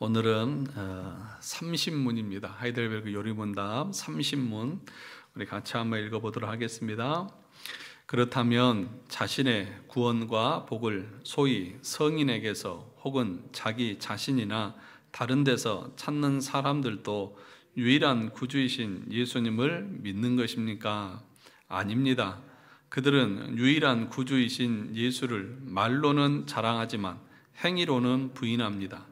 오늘은 30문입니다. 하이델베르그 요리문답 30문 우리 같이 한번 읽어보도록 하겠습니다. 그렇다면 자신의 구원과 복을 소위 성인에게서 혹은 자기 자신이나 다른 데서 찾는 사람들도 유일한 구주이신 예수님을 믿는 것입니까? 아닙니다. 그들은 유일한 구주이신 예수를 말로는 자랑하지만 행위로는 부인합니다.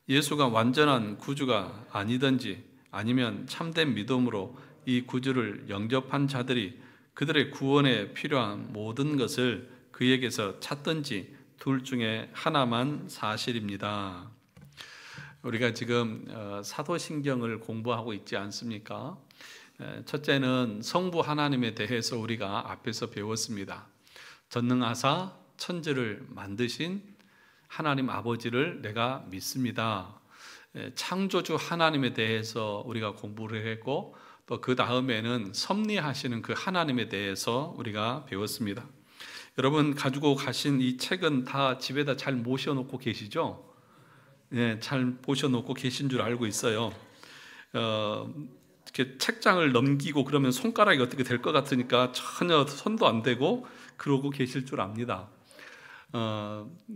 예수가 완전한 구주가 아니든지 아니면 참된 믿음으로 이 구주를 영접한 자들이 그들의 구원에 필요한 모든 것을 그에게서 찾든지 둘 중에 하나만 사실입니다. 우리가 지금 사도신경을 공부하고 있지 않습니까? 첫째는 성부 하나님에 대해서 우리가 앞에서 배웠습니다. 전능하사 천지를 만드신 하나님 아버지를 내가 믿습니다. 창조주 하나님에 대해서 우리가 공부를 했고 또 그 다음에는 섭리하시는 그 하나님에 대해서 우리가 배웠습니다. 여러분 가지고 가신 이 책은 다 집에다 잘 모셔놓고 계시죠? 네, 잘 모셔놓고 계신 줄 알고 있어요. 이렇게 책장을 넘기고 그러면 손가락이 어떻게 될 것 같으니까 전혀 손도 안 대고 그러고 계실 줄 압니다.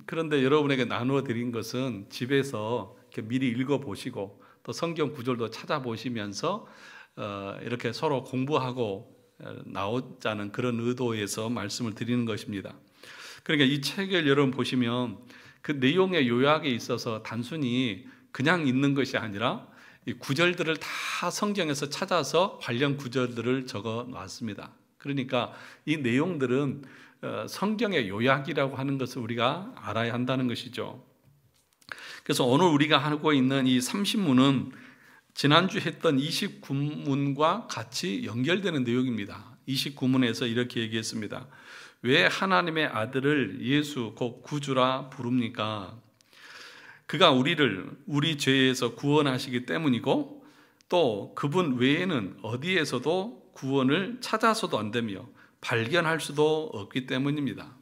그런데 여러분에게 나누어 드린 것은 집에서 이렇게 미리 읽어보시고 또 성경 구절도 찾아보시면서 이렇게 서로 공부하고 나오자는 그런 의도에서 말씀을 드리는 것입니다. 그러니까 이 책을 여러분 보시면 그 내용의 요약에 있어서 단순히 그냥 읽는 것이 아니라 이 구절들을 다 성경에서 찾아서 관련 구절들을 적어 놨습니다. 그러니까 이 내용들은 성경의 요약이라고 하는 것을 우리가 알아야 한다는 것이죠. 그래서 오늘 우리가 하고 있는 이 30문은 지난주 했던 29문과 같이 연결되는 내용입니다. 29문에서 이렇게 얘기했습니다. 왜 하나님의 아들을 예수 곧 구주라 부릅니까? 그가 우리를 우리 죄에서 구원하시기 때문이고 또 그분 외에는 어디에서도 구원을 찾아서도 안 되며 발견할 수도 없기 때문입니다.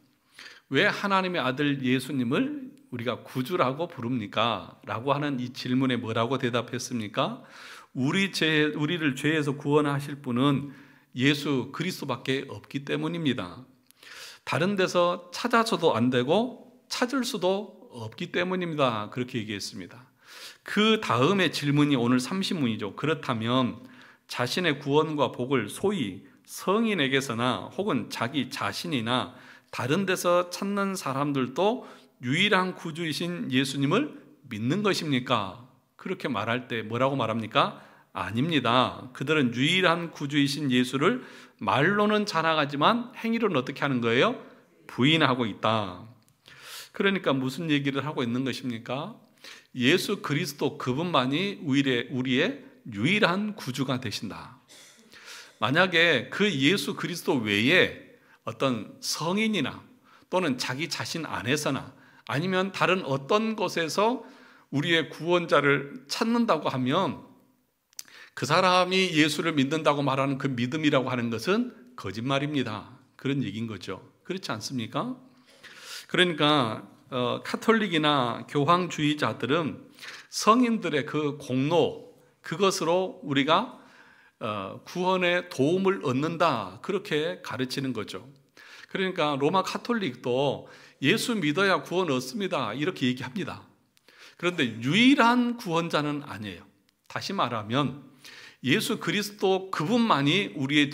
왜 하나님의 아들 예수님을 우리가 구주라고 부릅니까? 라고 하는 이 질문에 뭐라고 대답했습니까? 우리를 죄에서 구원하실 분은 예수 그리스도밖에 없기 때문입니다. 다른 데서 찾아서도 안 되고 찾을 수도 없기 때문입니다. 그렇게 얘기했습니다. 그 다음의 질문이 오늘 30문이죠. 그렇다면 자신의 구원과 복을 소위 성인에게서나 혹은 자기 자신이나 다른 데서 찾는 사람들도 유일한 구주이신 예수님을 믿는 것입니까? 그렇게 말할 때 뭐라고 말합니까? 아닙니다. 그들은 유일한 구주이신 예수를 말로는 자랑하지만 행위로는 어떻게 하는 거예요? 부인하고 있다. 그러니까 무슨 얘기를 하고 있는 것입니까? 예수 그리스도 그분만이 우리의 유일한 구주가 되신다. 만약에 그 예수 그리스도 외에 어떤 성인이나 또는 자기 자신 안에서나 아니면 다른 어떤 곳에서 우리의 구원자를 찾는다고 하면 그 사람이 예수를 믿는다고 말하는 그 믿음이라고 하는 것은 거짓말입니다. 그런 얘기인 거죠. 그렇지 않습니까? 그러니까 카톨릭이나 교황주의자들은 성인들의 그 공로, 그것으로 우리가 구원의 도움을 얻는다, 그렇게 가르치는 거죠. 그러니까 로마 카톨릭도 예수 믿어야 구원 얻습니다, 이렇게 얘기합니다. 그런데 유일한 구원자는 아니에요. 다시 말하면 예수 그리스도 그분만이 우리의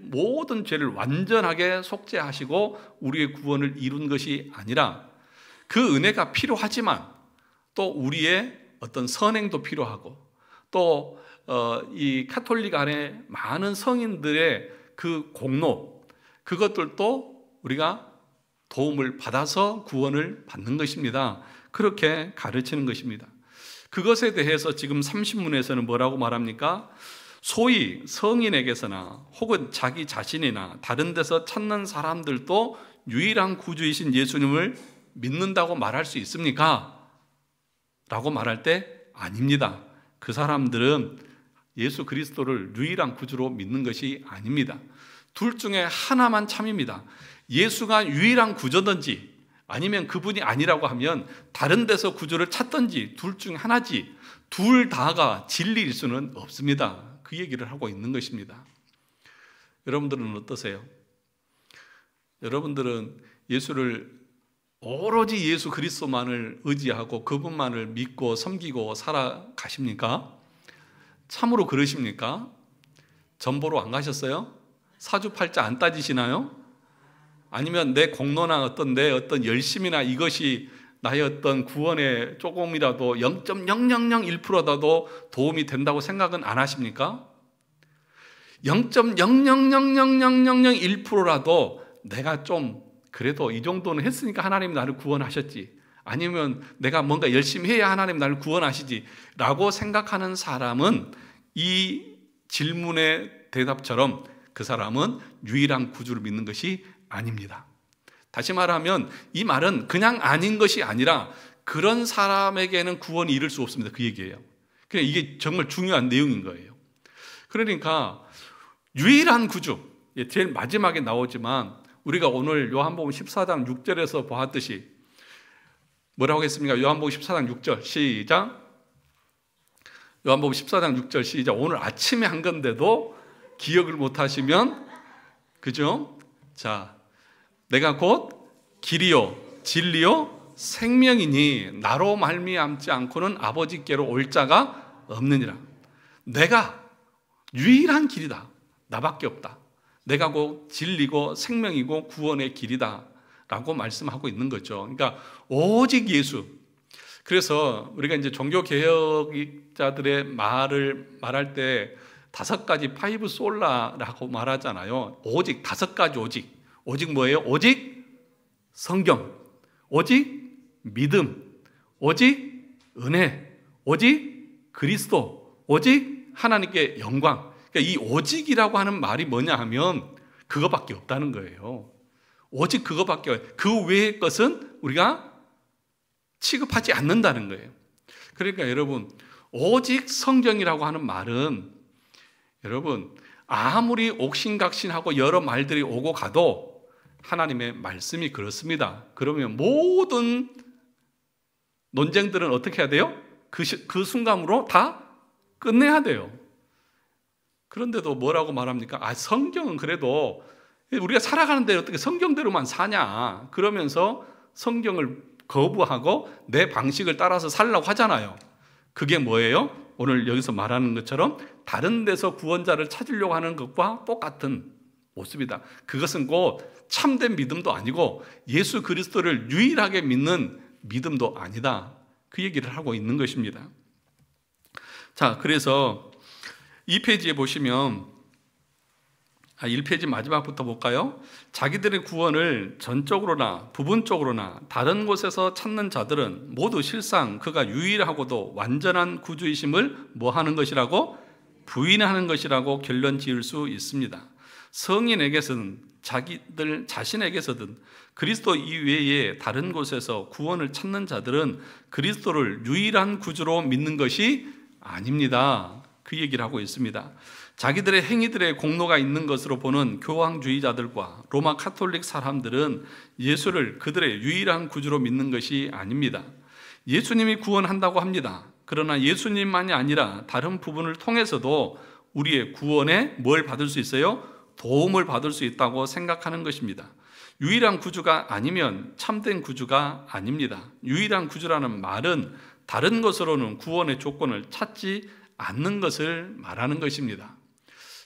모든 죄를 완전하게 속죄하시고 우리의 구원을 이룬 것이 아니라 그 은혜가 필요하지만 또 우리의 어떤 선행도 필요하고 또 이 카톨릭 안에 많은 성인들의 그 공로, 그것들도 우리가 도움을 받아서 구원을 받는 것입니다. 그렇게 가르치는 것입니다. 그것에 대해서 지금 30문에서는 뭐라고 말합니까? 소위 성인에게서나 혹은 자기 자신이나 다른 데서 찾는 사람들도 유일한 구주이신 예수님을 믿는다고 말할 수 있습니까? 라고 말할 때 아닙니다. 그 사람들은 예수 그리스도를 유일한 구주로 믿는 것이 아닙니다. 둘 중에 하나만 참입니다. 예수가 유일한 구주든지 아니면 그분이 아니라고 하면 다른 데서 구주를 찾든지 둘 중 하나지, 둘 다가 진리일 수는 없습니다. 그 얘기를 하고 있는 것입니다. 여러분들은 어떠세요? 여러분들은 예수를 오로지 예수 그리스도만을 의지하고 그분만을 믿고 섬기고 살아가십니까? 참으로 그러십니까? 전보로 안 가셨어요? 사주팔자 안 따지시나요? 아니면 내 공로나 내 어떤 열심이나 이것이 나의 어떤 구원에 조금이라도 0.0001%라도 도움이 된다고 생각은 안 하십니까? 0.00000001%라도 내가 좀 그래도 이 정도는 했으니까 하나님이 나를 구원하셨지, 아니면 내가 뭔가 열심히 해야 하나님 나를 구원하시지 라고 생각하는 사람은 이 질문의 대답처럼 그 사람은 유일한 구주를 믿는 것이 아닙니다. 다시 말하면 이 말은 그냥 아닌 것이 아니라 그런 사람에게는 구원이 이를 수 없습니다. 그 얘기예요. 그러니까 이게 정말 중요한 내용인 거예요. 그러니까 유일한 구주, 제일 마지막에 나오지만 우리가 오늘 요한복음 14장 6절에서 보았듯이 뭐라고 했습니까? 요한복음 14장 6절 시작. 요한복음 14장 6절 시작. 오늘 아침에 한 건데도 기억을 못 하시면, 그죠? 자, 내가 곧 길이요 진리요 생명이니 나로 말미암지 않고는 아버지께로 올 자가 없느니라. 내가 유일한 길이다. 나밖에 없다. 내가 곧 진리고 생명이고 구원의 길이다 라고 말씀하고 있는 거죠. 그러니까 오직 예수. 그래서 우리가 이제 종교개혁자들의 말할 때 5가지 파이브 솔라라고 말하잖아요. 오직 5가지 오직 뭐예요? 오직 성경, 오직 믿음, 오직 은혜, 오직 그리스도, 오직 하나님께 영광. 그러니까 이 오직이라고 하는 말이 뭐냐 하면 그거밖에 없다는 거예요. 오직 그거밖에, 그 외의 것은 우리가 취급하지 않는다는 거예요. 그러니까 여러분, 오직 성경이라고 하는 말은 여러분 아무리 옥신각신하고 여러 말들이 오고 가도 하나님의 말씀이 그렇습니다. 그러면 모든 논쟁들은 어떻게 해야 돼요? 그 순간으로 다 끝내야 돼요. 그런데도 뭐라고 말합니까? 성경은 그래도 우리가 살아가는데 어떻게 성경대로만 사냐, 그러면서 성경을 거부하고 내 방식을 따라서 살려고 하잖아요. 그게 뭐예요? 오늘 여기서 말하는 것처럼 다른 데서 구원자를 찾으려고 하는 것과 똑같은 모습이다. 그것은 곧 참된 믿음도 아니고 예수 그리스도를 유일하게 믿는 믿음도 아니다. 그 얘기를 하고 있는 것입니다. 자, 그래서 2페이지에 보시면 1페이지 마지막부터 볼까요? 자기들의 구원을 전적으로나 부분적으로나 다른 곳에서 찾는 자들은 모두 실상 그가 유일하고도 완전한 구주이심을 뭐 하는 것이라고? 부인하는 것이라고 결론 지을 수 있습니다. 성인에게서는 자기들 자신에게서든 그리스도 이외에 다른 곳에서 구원을 찾는 자들은 그리스도를 유일한 구주로 믿는 것이 아닙니다. 그 얘기를 하고 있습니다. 자기들의 행위들의 공로가 있는 것으로 보는 교황주의자들과 로마 카톨릭 사람들은 예수를 그들의 유일한 구주로 믿는 것이 아닙니다. 예수님이 구원한다고 합니다. 그러나 예수님만이 아니라 다른 부분을 통해서도 우리의 구원에 뭘 받을 수 있어요? 도움을 받을 수 있다고 생각하는 것입니다. 유일한 구주가 아니면 참된 구주가 아닙니다. 유일한 구주라는 말은 다른 것으로는 구원의 조건을 찾지 않는 것을 말하는 것입니다.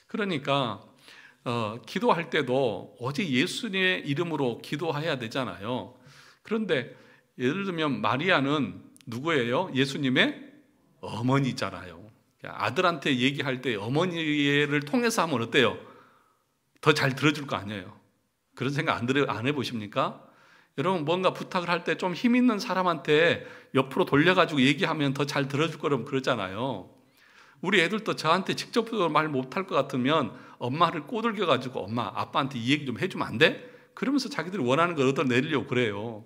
그러니까 기도할 때도 오직 예수님의 이름으로 기도해야 되잖아요. 그런데 예를 들면 마리아는 누구예요? 예수님의 어머니잖아요. 아들한테 얘기할 때 어머니를 통해서 하면 어때요? 더 잘 들어줄 거 아니에요. 그런 생각 안 해보십니까? 여러분 뭔가 부탁을 할 때 좀 힘 있는 사람한테 옆으로 돌려가지고 얘기하면 더 잘 들어줄 거라고 그러잖아요. 우리 애들도 저한테 직접적으로 말 못할 것 같으면 엄마를 꼬들겨가지고 엄마, 아빠한테 이 얘기 좀 해주면 안 돼? 그러면서 자기들이 원하는 걸 얻어내려고 그래요.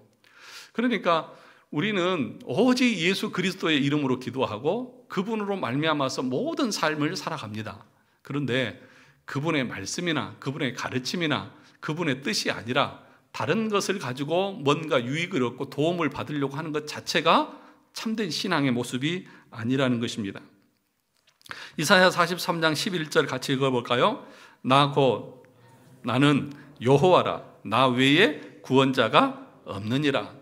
그러니까 우리는 오직 예수 그리스도의 이름으로 기도하고 그분으로 말미암아서 모든 삶을 살아갑니다. 그런데 그분의 말씀이나 그분의 가르침이나 그분의 뜻이 아니라 다른 것을 가지고 뭔가 유익을 얻고 도움을 받으려고 하는 것 자체가 참된 신앙의 모습이 아니라는 것입니다. 이사야 43장 11절 같이 읽어볼까요? 나 곧 나는 여호와라, 나 외에 구원자가 없느니라.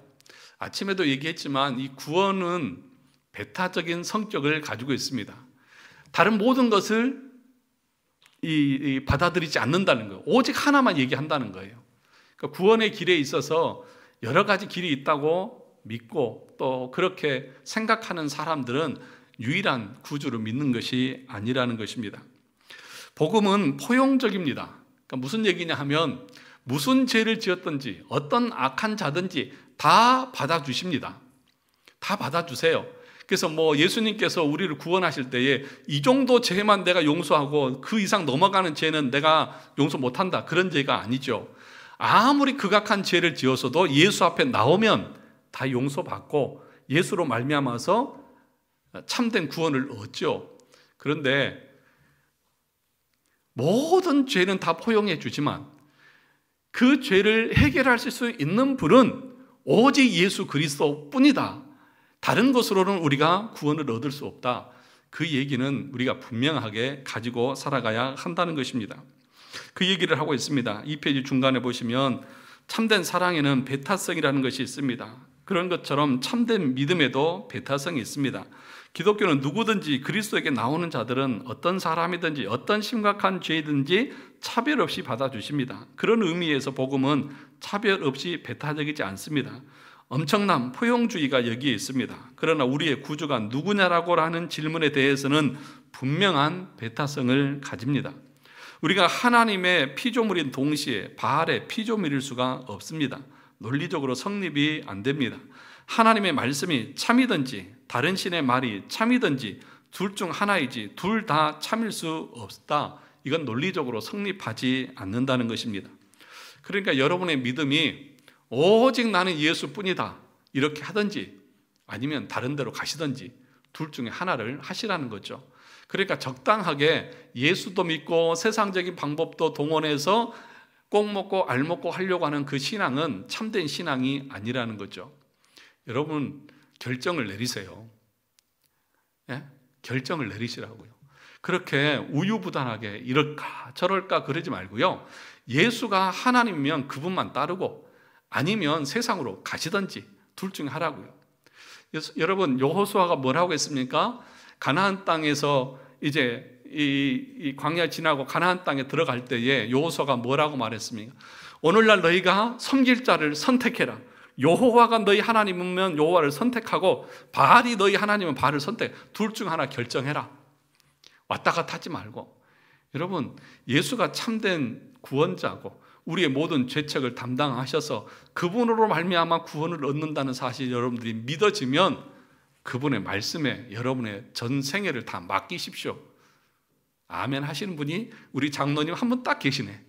아침에도 얘기했지만 이 구원은 배타적인 성격을 가지고 있습니다. 다른 모든 것을 받아들이지 않는다는 거예요. 오직 하나만 얘기한다는 거예요. 그러니까 구원의 길에 있어서 여러 가지 길이 있다고 믿고 또 그렇게 생각하는 사람들은 유일한 구주를 믿는 것이 아니라는 것입니다. 복음은 포용적입니다. 그러니까 무슨 얘기냐 하면 무슨 죄를 지었든지 어떤 악한 자든지 다 받아주십니다. 다 받아주세요. 그래서 예수님께서 우리를 구원하실 때에 이 정도 죄만 내가 용서하고 그 이상 넘어가는 죄는 내가 용서 못한다, 그런 죄가 아니죠. 아무리 극악한 죄를 지어서도 예수 앞에 나오면 다 용서받고 예수로 말미암아서 참된 구원을 얻죠. 그런데 모든 죄는 다 포용해 주지만 그 죄를 해결할 수 있는 분은 오직 예수 그리스도뿐이다. 다른 것으로는 우리가 구원을 얻을 수 없다. 그 얘기는 우리가 분명하게 가지고 살아가야 한다는 것입니다. 그 얘기를 하고 있습니다. 2페이지 중간에 보시면 참된 사랑에는 배타성이라는 것이 있습니다. 그런 것처럼 참된 믿음에도 배타성이 있습니다. 기독교는 누구든지 그리스도에게 나오는 자들은 어떤 사람이든지 어떤 심각한 죄이든지 차별 없이 받아주십니다. 그런 의미에서 복음은 차별 없이 배타적이지 않습니다. 엄청난 포용주의가 여기에 있습니다. 그러나 우리의 구주가 누구냐라고 하는 질문에 대해서는 분명한 배타성을 가집니다. 우리가 하나님의 피조물인 동시에 바알의 피조물일 수가 없습니다. 논리적으로 성립이 안 됩니다. 하나님의 말씀이 참이든지 다른 신의 말이 참이든지 둘 중 하나이지 둘 다 참일 수 없다. 이건 논리적으로 성립하지 않는다는 것입니다. 그러니까 여러분의 믿음이 오직 나는 예수뿐이다 이렇게 하든지 아니면 다른 데로 가시든지 둘 중에 하나를 하시라는 거죠. 그러니까 적당하게 예수도 믿고 세상적인 방법도 동원해서 꼭 먹고 알 먹고 하려고 하는 그 신앙은 참된 신앙이 아니라는 거죠. 여러분 결정을 내리세요. 예? 결정을 내리시라고요. 그렇게 우유부단하게 이럴까 저럴까 그러지 말고요. 예수가 하나님이면 그분만 따르고 아니면 세상으로 가시든지 둘 중에 하라고요. 여러분 여호수아가 뭐라고 했습니까? 가나안 땅에서 이제 이 광야 지나고 가나안 땅에 들어갈 때에 여호수아가 뭐라고 말했습니까? 오늘날 너희가 섬길 자를 선택해라. 여호와가 너희 하나님이면 여호와를 선택하고 바알이 너희 하나님은 바알을 선택. 둘 중 하나 결정해라. 왔다 갔다 하지 말고. 여러분 예수가 참된 구원자고 우리의 모든 죄책을 담당하셔서 그분으로 말미암아 구원을 얻는다는 사실 여러분들이 믿어지면 그분의 말씀에 여러분의 전 생애를 다 맡기십시오. 아멘 하시는 분이 우리 장로님 한 분 딱 계시네.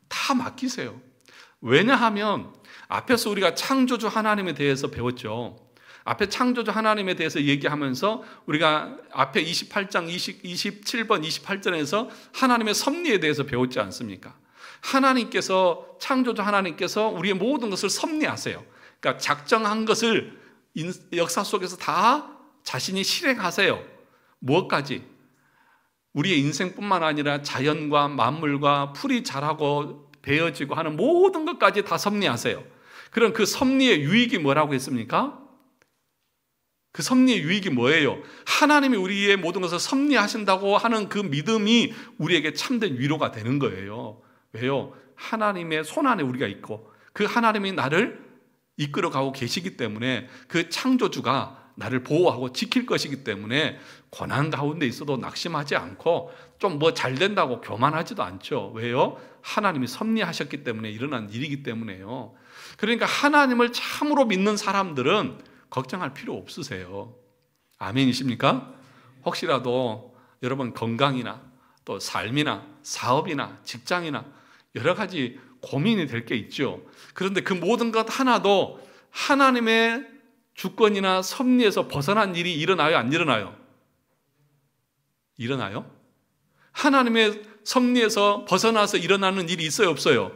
다 맡기세요. 왜냐하면 앞에서 우리가 창조주 하나님에 대해서 배웠죠. 앞에 창조주 하나님에 대해서 얘기하면서 우리가 앞에 28장 27번 28절에서 하나님의 섭리에 대해서 배웠지 않습니까? 하나님께서 창조주 하나님께서 우리의 모든 것을 섭리하세요. 그러니까 작정한 것을 역사 속에서 다 자신이 실행하세요. 무엇까지? 우리의 인생뿐만 아니라 자연과 만물과 풀이 자라고 베어지고 하는 모든 것까지 다 섭리하세요. 그럼 그 섭리의 유익이 뭐라고 했습니까? 그 섭리의 유익이 뭐예요? 하나님이 우리의 모든 것을 섭리하신다고 하는 그 믿음이 우리에게 참된 위로가 되는 거예요. 왜요? 하나님의 손안에 우리가 있고 그 하나님이 나를 이끌어가고 계시기 때문에 그 창조주가 나를 보호하고 지킬 것이기 때문에 고난 가운데 있어도 낙심하지 않고 좀 잘 된다고 교만하지도 않죠. 왜요? 하나님이 섭리하셨기 때문에 일어난 일이기 때문에요. 그러니까 하나님을 참으로 믿는 사람들은 걱정할 필요 없으세요. 아멘이십니까? 혹시라도 여러분 건강이나 또 삶이나 사업이나 직장이나 여러 가지 고민이 될 게 있죠. 그런데 그 모든 것 하나도 하나님의 주권이나 섭리에서 벗어난 일이 일어나요? 안 일어나요? 일어나요? 하나님의 섭리에서 벗어나서 일어나는 일이 있어요? 없어요?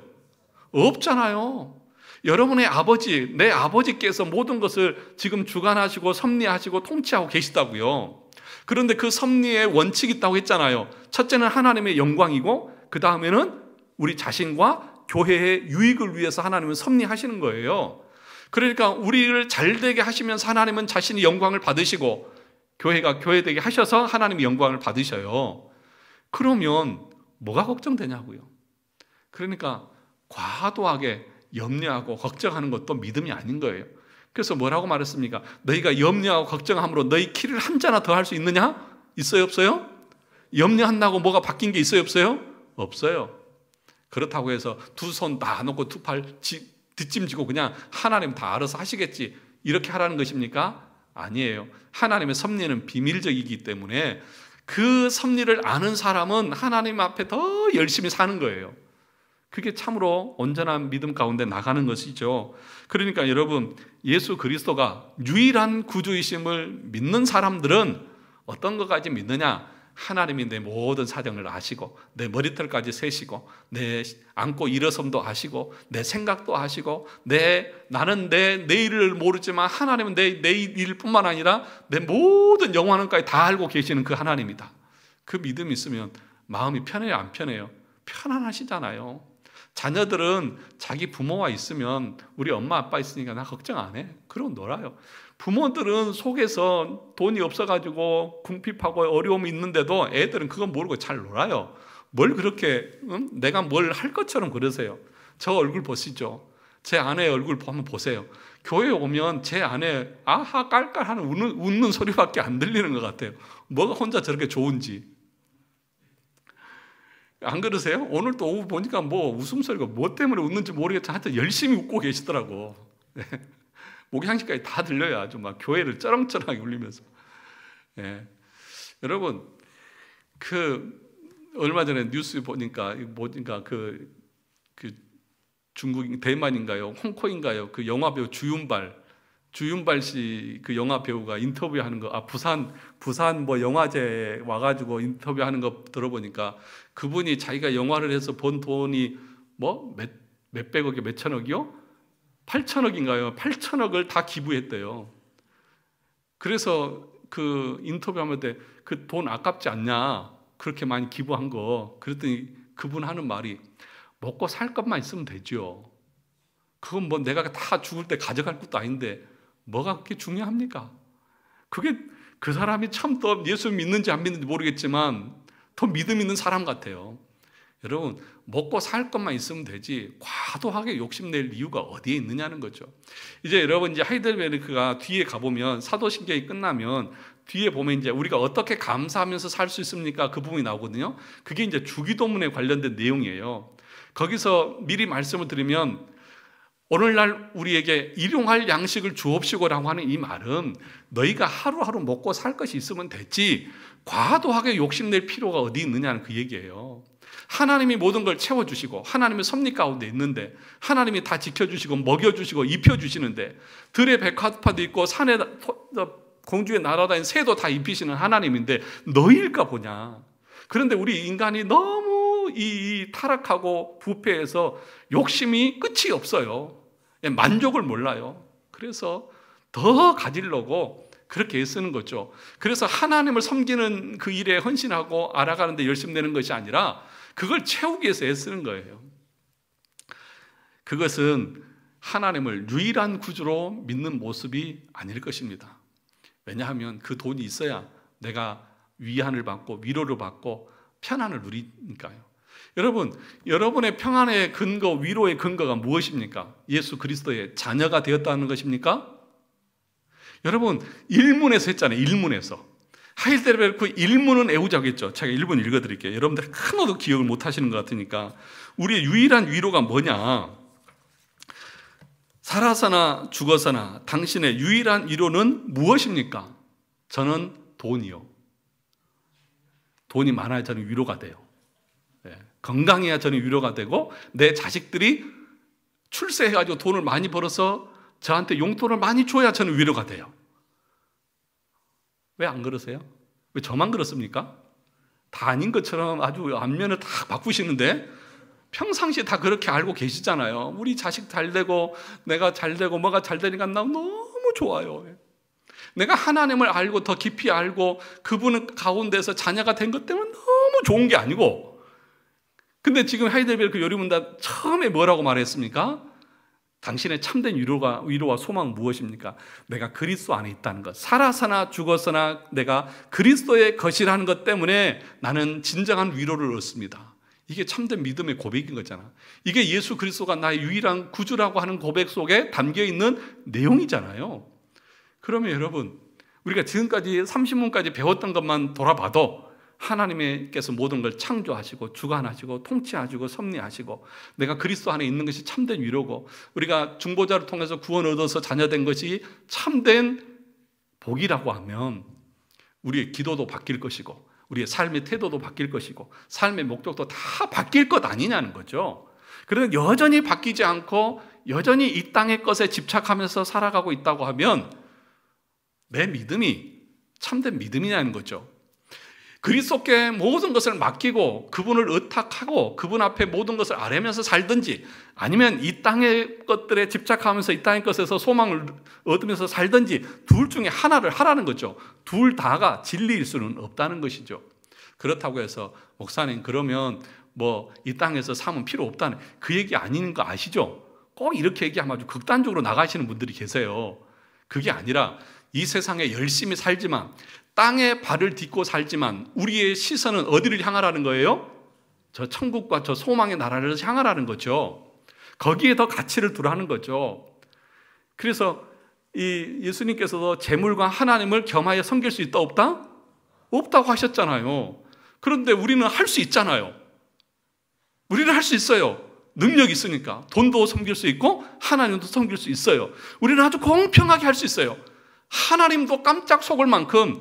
없잖아요. 여러분의 아버지, 내 아버지께서 모든 것을 지금 주관하시고 섭리하시고 통치하고 계시다고요. 그런데 그 섭리의 원칙이 있다고 했잖아요. 첫째는 하나님의 영광이고 그 다음에는 우리 자신과 교회의 유익을 위해서 하나님은 섭리하시는 거예요. 그러니까 우리를 잘되게 하시면서 하나님은 자신이 영광을 받으시고 교회가 교회되게 하셔서 하나님의 영광을 받으셔요. 그러면 뭐가 걱정되냐고요. 그러니까 과도하게 염려하고 걱정하는 것도 믿음이 아닌 거예요. 그래서 뭐라고 말했습니까? 너희가 염려하고 걱정함으로 너희 키를 한 자나 더 할 수 있느냐? 있어요, 없어요? 염려한다고 뭐가 바뀐 게 있어요, 없어요? 없어요. 그렇다고 해서 두 손 다 놓고 두 팔 뒷짐지고 그냥 하나님 다 알아서 하시겠지 이렇게 하라는 것입니까? 아니에요. 하나님의 섭리는 비밀적이기 때문에 그 섭리를 아는 사람은 하나님 앞에 더 열심히 사는 거예요. 그게 참으로 온전한 믿음 가운데 나가는 것이죠. 그러니까 여러분, 예수 그리스도가 유일한 구주이심을 믿는 사람들은 어떤 것까지 믿느냐? 하나님이 내 모든 사정을 아시고 내 머리털까지 세시고 내 앉고 일어섬도 아시고 내 생각도 아시고 나는 내 내일을 모르지만 하나님은 내 일뿐만 아니라 내 모든 영원한까지 다 알고 계시는 그 하나님이다. 그 믿음이 있으면 마음이 편해요, 안 편해요? 편안하시잖아요. 자녀들은 자기 부모와 있으면 우리 엄마 아빠 있으니까 나 걱정 안 해. 그러고 놀아요. 부모들은 속에서 돈이 없어가지고 궁핍하고 어려움이 있는데도 애들은 그건 모르고 잘 놀아요. 뭘 그렇게 내가 뭘 할 것처럼 그러세요. 저 얼굴 보시죠. 제 아내의 얼굴 한번 보세요. 교회 오면 제 아내 아하 깔깔하는 웃는 소리밖에 안 들리는 것 같아요. 뭐가 혼자 저렇게 좋은지. 안 그러세요? 오늘 또 오후 보니까 뭐 웃음소리가 뭐 때문에 웃는지 모르겠지만 하여튼 열심히 웃고 계시더라고. 목양식까지 다 들려요. 아주 막 교회를 쩌렁쩌렁하게 울리면서. 예. 여러분, 얼마 전에 뉴스 보니까 그 중국, 대만인가요? 홍콩인가요? 그 영화배우 주윤발 씨 그 영화 배우가 인터뷰하는 거, 부산 뭐 영화제 와가지고 인터뷰하는 거 들어보니까 그분이 자기가 영화를 해서 번 돈이 뭐 몇백억이 몇천억이요? 8천억인가요? 8천억을 다 기부했대요. 그래서 그 인터뷰하면 그 돈 아깝지 않냐? 그렇게 많이 기부한 거. 그랬더니 그분 하는 말이 먹고 살 것만 있으면 되죠. 그건 뭐 내가 다 죽을 때 가져갈 것도 아닌데 뭐가 그렇게 중요합니까? 그게 그 사람이 참 더 예수 믿는지 안 믿는지 모르겠지만 더 믿음 있는 사람 같아요. 여러분, 먹고 살 것만 있으면 되지 과도하게 욕심낼 이유가 어디에 있느냐는 거죠. 이제 여러분, 이제 하이델베르크가 뒤에 가보면 사도신경이 끝나면 뒤에 보면 이제 우리가 어떻게 감사하면서 살 수 있습니까? 그 부분이 나오거든요. 그게 이제 주기도문에 관련된 내용이에요. 거기서 미리 말씀을 드리면 오늘날 우리에게 일용할 양식을 주옵시고라고 하는 이 말은 너희가 하루하루 먹고 살 것이 있으면 됐지 과도하게 욕심낼 필요가 어디 있느냐는 그 얘기예요. 하나님이 모든 걸 채워주시고 하나님의 섭리 가운데 있는데 하나님이 다 지켜주시고 먹여주시고 입혀주시는데 들의 백화파도 있고 산에 공중에 날아다니는 새도 다 입히시는 하나님인데 너희일까 보냐. 그런데 우리 인간이 너무 이 타락하고 부패해서 욕심이 끝이 없어요. 만족을 몰라요. 그래서 더 가지려고 그렇게 애쓰는 거죠. 그래서 하나님을 섬기는 그 일에 헌신하고 알아가는 데 열심 내는 것이 아니라 그걸 채우기 위해서 애쓰는 거예요. 그것은 하나님을 유일한 구주로 믿는 모습이 아닐 것입니다. 왜냐하면 그 돈이 있어야 내가 위안을 받고 위로를 받고 편안을 누리니까요. 여러분, 여러분의 평안의 근거, 위로의 근거가 무엇입니까? 예수 그리스도의 자녀가 되었다는 것입니까? 여러분, 일문에서 했잖아요. 일문에서. 하이델베르크 일문은 애우자겠죠. 제가 1분 읽어드릴게요. 여러분들 하나도 기억을 못 하시는 것 같으니까. 우리의 유일한 위로가 뭐냐? 살아서나 죽어서나 당신의 유일한 위로는 무엇입니까? 저는 돈이요. 돈이 많아야 저는 위로가 돼요. 건강해야 저는 위로가 되고 내 자식들이 출세해가지고 돈을 많이 벌어서 저한테 용돈을 많이 줘야 저는 위로가 돼요. 왜 안 그러세요? 왜 저만 그렇습니까? 다 아닌 것처럼 아주 앞면을 다 바꾸시는데 평상시에 다 그렇게 알고 계시잖아요. 우리 자식 잘 되고 내가 잘 되고 뭐가 잘 되니까 나 너무 좋아요. 내가 하나님을 알고 더 깊이 알고 그분 가운데서 자녀가 된 것 때문에 너무 좋은 게 아니고, 근데 지금 하이델베르크 요리문단 처음에 뭐라고 말했습니까? 당신의 참된 위로와 소망은 무엇입니까? 내가 그리스도 안에 있다는 것. 살아서나 죽어서나 내가 그리스도의 것이라는 것 때문에 나는 진정한 위로를 얻습니다. 이게 참된 믿음의 고백인 거잖아. 이게 예수 그리스도가 나의 유일한 구주라고 하는 고백 속에 담겨있는 내용이잖아요. 그러면 여러분, 우리가 지금까지 30문까지 배웠던 것만 돌아봐도 하나님께서 모든 걸 창조하시고 주관하시고 통치하시고 섭리하시고 내가 그리스도 안에 있는 것이 참된 위로고, 우리가 중보자를 통해서 구원 얻어서 자녀된 것이 참된 복이라고 하면 우리의 기도도 바뀔 것이고 우리의 삶의 태도도 바뀔 것이고 삶의 목적도 다 바뀔 것 아니냐는 거죠. 그런데 여전히 바뀌지 않고 여전히 이 땅의 것에 집착하면서 살아가고 있다고 하면 내 믿음이 참된 믿음이냐는 거죠. 그리스도께 모든 것을 맡기고 그분을 의탁하고 그분 앞에 모든 것을 아뢰면서 살든지, 아니면 이 땅의 것들에 집착하면서 이 땅의 것에서 소망을 얻으면서 살든지, 둘 중에 하나를 하라는 거죠. 둘 다가 진리일 수는 없다는 것이죠. 그렇다고 해서 목사님 그러면 뭐 이 땅에서 삶은 필요 없다는 그 얘기 아닌 거 아시죠? 꼭 이렇게 얘기하면 아주 극단적으로 나가시는 분들이 계세요. 그게 아니라 이 세상에 열심히 살지만, 땅에 발을 딛고 살지만 우리의 시선은 어디를 향하라는 거예요? 저 천국과 저 소망의 나라를 향하라는 거죠. 거기에 더 가치를 두라는 거죠. 그래서 이 예수님께서도 재물과 하나님을 겸하여 섬길 수 있다 없다? 없다고 하셨잖아요. 그런데 우리는 할 수 있잖아요. 우리는 할 수 있어요. 능력이 있으니까. 돈도 섬길 수 있고 하나님도 섬길 수 있어요. 우리는 아주 공평하게 할 수 있어요. 하나님도 깜짝 속을 만큼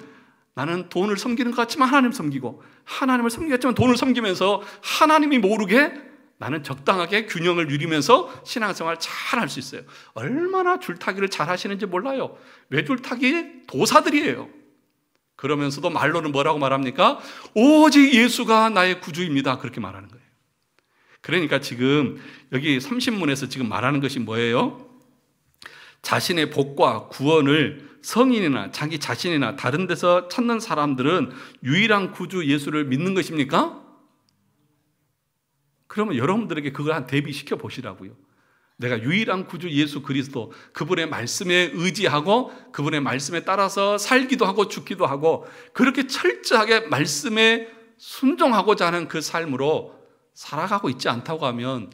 나는 돈을 섬기는 것 같지만 하나님 섬기고, 하나님을 섬기겠지만 돈을 섬기면서 하나님이 모르게 나는 적당하게 균형을 누리면서 신앙생활 잘 할 수 있어요. 얼마나 줄타기를 잘 하시는지 몰라요. 외줄타기 도사들이에요. 그러면서도 말로는 뭐라고 말합니까? 오직 예수가 나의 구주입니다. 그렇게 말하는 거예요. 그러니까 지금 여기 30문에서 지금 말하는 것이 뭐예요? 자신의 복과 구원을 성인이나 자기 자신이나 다른 데서 찾는 사람들은 유일한 구주 예수를 믿는 것입니까? 그러면 여러분들에게 그걸 한 대비시켜 보시라고요. 내가 유일한 구주 예수 그리스도, 그분의 말씀에 의지하고 그분의 말씀에 따라서 살기도 하고 죽기도 하고 그렇게 철저하게 말씀에 순종하고자 하는 그 삶으로 살아가고 있지 않다고 하면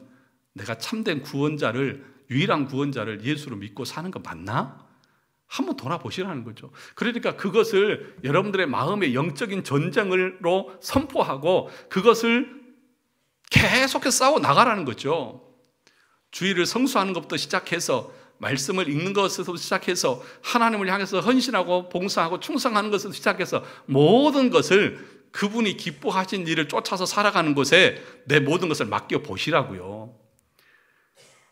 내가 참된 구원자를, 유일한 구원자를 예수로 믿고 사는 거 맞나? 한번 돌아보시라는 거죠. 그러니까 그것을 여러분들의 마음의 영적인 전쟁으로 선포하고 그것을 계속해서 싸워 나가라는 거죠. 주의를 성수하는 것부터 시작해서 말씀을 읽는 것에서 시작해서 하나님을 향해서 헌신하고 봉사하고 충성하는 것에서 시작해서 모든 것을 그분이 기뻐하신 일을 쫓아서 살아가는 곳에 내 모든 것을 맡겨 보시라고요.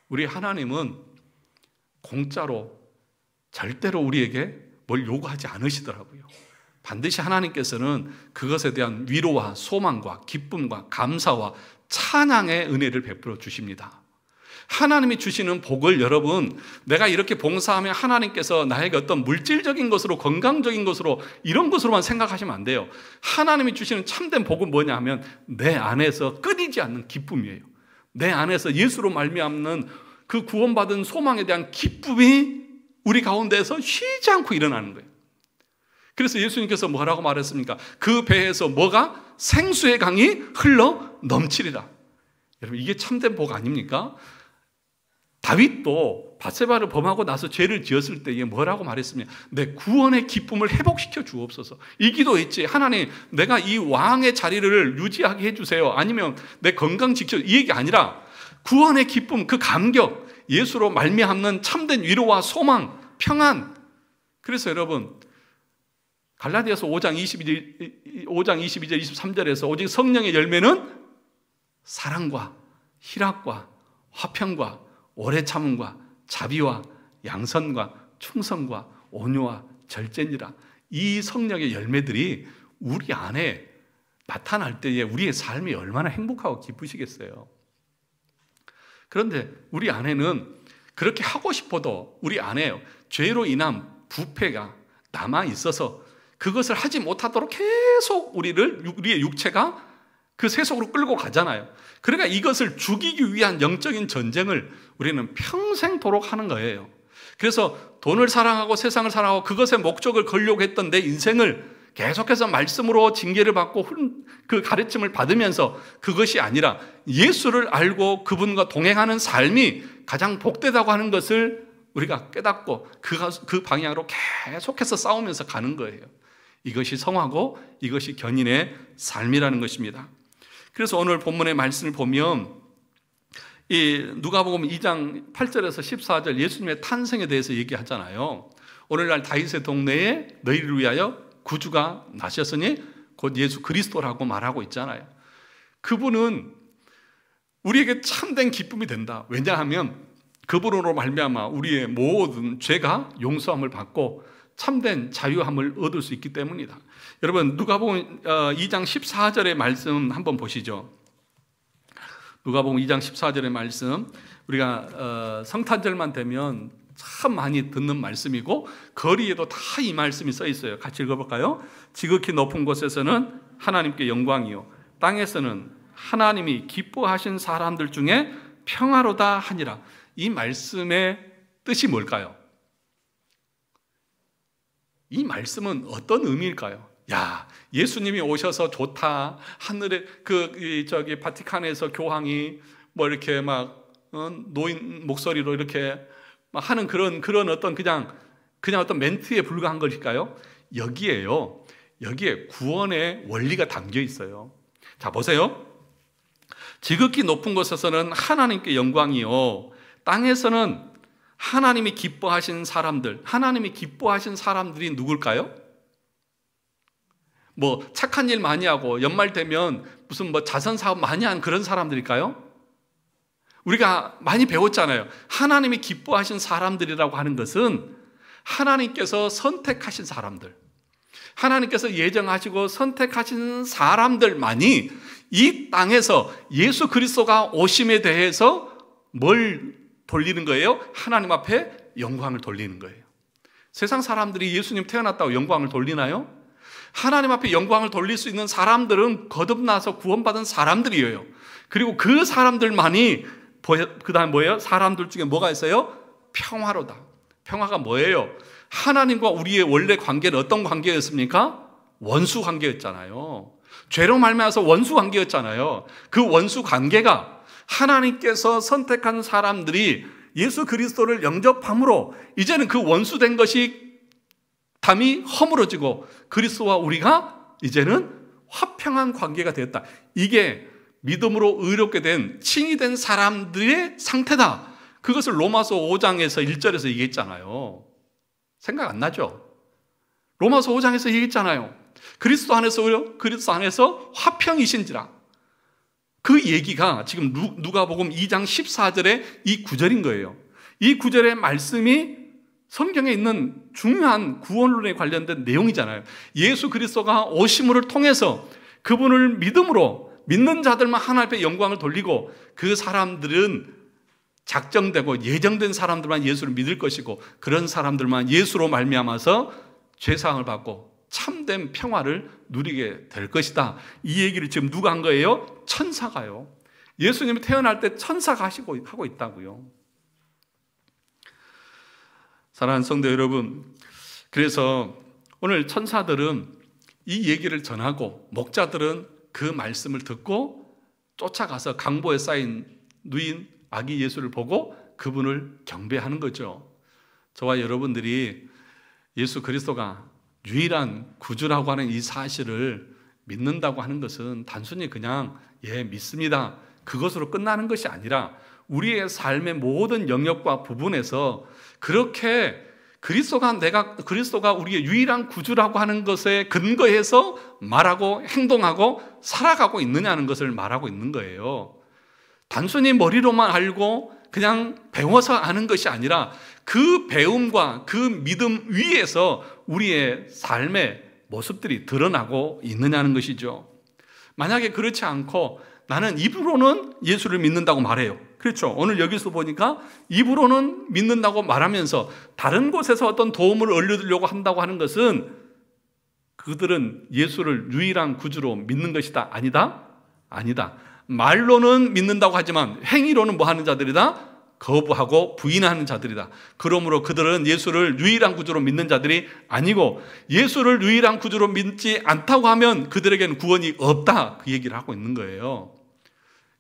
우리 하나님은 공짜로 절대로 우리에게 뭘 요구하지 않으시더라고요. 반드시 하나님께서는 그것에 대한 위로와 소망과 기쁨과 감사와 찬양의 은혜를 베풀어 주십니다. 하나님이 주시는 복을 여러분, 내가 이렇게 봉사하면 하나님께서 나에게 어떤 물질적인 것으로, 건강적인 것으로, 이런 것으로만 생각하시면 안 돼요. 하나님이 주시는 참된 복은 뭐냐 하면 내 안에서 끊이지 않는 기쁨이에요. 내 안에서 예수로 말미암는 그 구원받은 소망에 대한 기쁨이 우리 가운데에서 쉬지 않고 일어나는 거예요. 그래서 예수님께서 뭐라고 말했습니까? 그 배에서 뭐가? 생수의 강이 흘러 넘치리라. 여러분, 이게 참된 복 아닙니까? 다윗도 밧세바를 범하고 나서 죄를 지었을 때에 뭐라고 말했습니까? 내 구원의 기쁨을 회복시켜 주옵소서. 이 기도했지. 하나님, 내가 이 왕의 자리를 유지하게 해주세요. 아니면 내 건강 지켜. 이 얘기 아니라 구원의 기쁨, 그 감격, 예수로 말미암는 참된 위로와 소망, 평안. 그래서 여러분, 갈라디아서 5장 22절 23절에서 오직 성령의 열매는 사랑과 희락과 화평과 오래 참음과 자비와 양선과 충성과 온유와 절제니라. 이 성령의 열매들이 우리 안에 나타날 때에 우리의 삶이 얼마나 행복하고 기쁘시겠어요. 그런데 우리 안에는 그렇게 하고 싶어도 우리 안에 죄로 인한 부패가 남아 있어서 그것을 하지 못하도록 계속 우리의 육체가 그 세속으로 끌고 가잖아요. 그러니까 이것을 죽이기 위한 영적인 전쟁을 우리는 평생도록 하는 거예요. 그래서 돈을 사랑하고 세상을 사랑하고 그것의 목적을 걸려고 했던 내 인생을 계속해서 말씀으로 징계를 받고 그 가르침을 받으면서 그것이 아니라 예수를 알고 그분과 동행하는 삶이 가장 복되다고 하는 것을 우리가 깨닫고 그 방향으로 계속해서 싸우면서 가는 거예요. 이것이 성화고 이것이 견인의 삶이라는 것입니다. 그래서 오늘 본문의 말씀을 보면 이 누가복음 2장 8절에서 14절 예수님의 탄생에 대해서 얘기하잖아요. 오늘날 다윗의 동네에 너희를 위하여 구주가 나셨으니 곧 예수 그리스도라고 말하고 있잖아요. 그분은 우리에게 참된 기쁨이 된다. 왜냐하면 그분으로 말미암아 우리의 모든 죄가 용서함을 받고 참된 자유함을 얻을 수 있기 때문이다. 여러분 누가복음 2장 14절의 말씀 한번 보시죠. 누가복음 2장 14절의 말씀, 우리가 성탄절만 되면 참 많이 듣는 말씀이고 거리에도 다 이 말씀이 써 있어요. 같이 읽어볼까요? 지극히 높은 곳에서는 하나님께 영광이요 땅에서는 하나님이 기뻐하신 사람들 중에 평화로다 하니라. 이 말씀의 뜻이 뭘까요? 이 말씀은 어떤 의미일까요? 야, 예수님이 오셔서 좋다. 하늘에 저기 바티칸에서 교황이 뭐 이렇게 막 노인 목소리로 이렇게 막 하는 그런 어떤 그냥 어떤 멘트에 불과한 것일까요? 여기에 구원의 원리가 담겨 있어요. 자, 보세요. 지극히 높은 곳에서는 하나님께 영광이요 땅에서는 하나님이 기뻐하신 사람들, 하나님이 기뻐하신 사람들이 누굴까요? 뭐 착한 일 많이 하고 연말 되면 무슨 뭐 자선 사업 많이 한 그런 사람들일까요? 우리가 많이 배웠잖아요. 하나님이 기뻐하신 사람들이라고 하는 것은 하나님께서 선택하신 사람들, 하나님께서 예정하시고 선택하신 사람들만이 이 땅에서 예수 그리스도가 오심에 대해서 뭘 돌리는 거예요? 하나님 앞에 영광을 돌리는 거예요. 세상 사람들이 예수님 태어났다고 영광을 돌리나요? 하나님 앞에 영광을 돌릴 수 있는 사람들은 거듭나서 구원받은 사람들이에요. 그리고 그 사람들만이 그 다음 뭐예요? 사람들 중에 뭐가 있어요? 평화로다. 평화가 뭐예요? 하나님과 우리의 원래 관계는 어떤 관계였습니까? 원수 관계였잖아요. 죄로 말미암아서 원수 관계였잖아요. 그 원수 관계가 하나님께서 선택한 사람들이 예수 그리스도를 영접함으로 이제는 그 원수된 것이 담이 허물어지고 그리스도와 우리가 이제는 화평한 관계가 되었다. 이게 믿음으로 의롭게 된 칭이 된 사람들의 상태다. 그것을 로마서 5장에서 1절에서 얘기했잖아요. 생각 안 나죠? 로마서 5장에서 얘기했잖아요. 그리스도 안에서 화평이신지라. 그 얘기가 지금 누가복음 2장 14절의 이 구절인 거예요. 이 구절의 말씀이 성경에 있는 중요한 구원론에 관련된 내용이잖아요. 예수 그리스도가 오심을 통해서 그분을 믿음으로 믿는 자들만 하나님 앞에 영광을 돌리고 그 사람들은 작정되고 예정된 사람들만 예수를 믿을 것이고 그런 사람들만 예수로 말미암아서 죄사함을 받고 참된 평화를 누리게 될 것이다. 이 얘기를 지금 누가 한 거예요? 천사가요. 예수님이 태어날 때 천사가 하고 있다고요. 사랑하는 성도 여러분, 그래서 오늘 천사들은 이 얘기를 전하고 목자들은 그 말씀을 듣고 쫓아가서 강보에 쌓인 누인 아기 예수를 보고 그분을 경배하는 거죠. 저와 여러분들이 예수 그리스도가 유일한 구주라고 하는 이 사실을 믿는다고 하는 것은 단순히 그냥 믿습니다, 그것으로 끝나는 것이 아니라 우리의 삶의 모든 영역과 부분에서 그렇게 그리스도가 우리의 유일한 구주라고 하는 것에 근거해서 말하고 행동하고 살아가고 있느냐는 것을 말하고 있는 거예요. 단순히 머리로만 알고 그냥 배워서 아는 것이 아니라 그 배움과 그 믿음 위에서 우리의 삶의 모습들이 드러나고 있느냐는 것이죠. 만약에 그렇지 않고 나는 입으로는 예수를 믿는다고 말해요. 그렇죠. 오늘 여기서 보니까 입으로는 믿는다고 말하면서 다른 곳에서 어떤 도움을 얻으려고 한다고 하는 것은 그들은 예수를 유일한 구주로 믿는 것이다. 아니다? 아니다. 말로는 믿는다고 하지만 행위로는 뭐 하는 자들이다? 거부하고 부인하는 자들이다. 그러므로 그들은 예수를 유일한 구주로 믿는 자들이 아니고 예수를 유일한 구주로 믿지 않다고 하면 그들에게는 구원이 없다. 그 얘기를 하고 있는 거예요.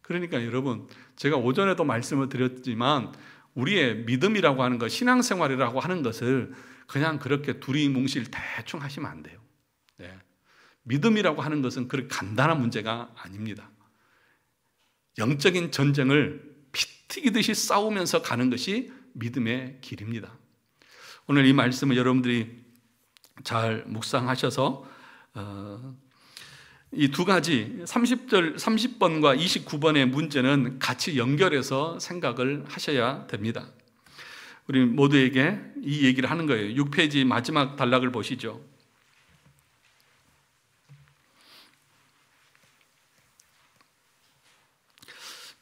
그러니까 여러분, 제가 오전에도 말씀을 드렸지만 우리의 믿음이라고 하는 것, 신앙생활이라고 하는 것을 그냥 그렇게 두리뭉실 대충 하시면 안 돼요. 네. 믿음이라고 하는 것은 그렇게 간단한 문제가 아닙니다. 영적인 전쟁을 피 튀기듯이 싸우면서 가는 것이 믿음의 길입니다. 오늘 이 말씀을 여러분들이 잘 묵상하셔서 이 두 가지 30번과 29번의 문제는 같이 연결해서 생각을 하셔야 됩니다. 우리 모두에게 이 얘기를 하는 거예요. 6페이지 마지막 단락을 보시죠.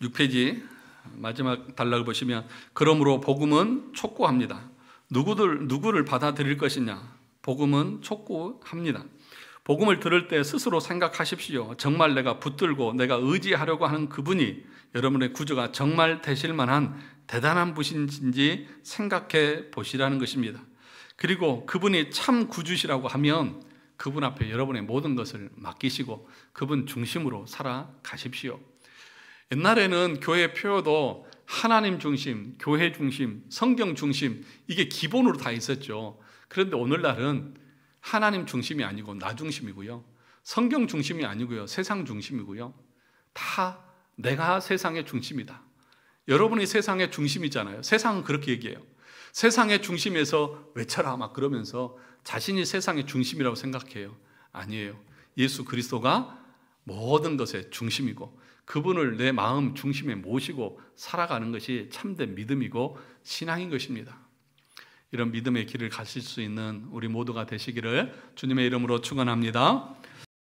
6페이지 마지막 단락을 보시면 그러므로 복음은 촉구합니다. 누구를 받아들일 것이냐? 복음은 촉구합니다. 복음을 들을 때 스스로 생각하십시오. 정말 내가 붙들고 내가 의지하려고 하는 그분이 여러분의 구주가 정말 되실 만한 대단한 분인지 생각해 보시라는 것입니다. 그리고 그분이 참 구주시라고 하면 그분 앞에 여러분의 모든 것을 맡기시고 그분 중심으로 살아가십시오. 옛날에는 교회 표어도 하나님 중심, 교회 중심, 성경 중심 이게 기본으로 다 있었죠. 그런데 오늘날은 하나님 중심이 아니고 나 중심이고요. 성경 중심이 아니고요. 세상 중심이고요. 다 내가 세상의 중심이다. 여러분이 세상의 중심이잖아요. 세상은 그렇게 얘기해요. 세상의 중심에서 외쳐라 막 그러면서 자신이 세상의 중심이라고 생각해요. 아니에요. 예수 그리스도가 모든 것의 중심이고 그분을 내 마음 중심에 모시고 살아가는 것이 참된 믿음이고 신앙인 것입니다. 이런 믿음의 길을 가실 수 있는 우리 모두가 되시기를 주님의 이름으로 축원합니다.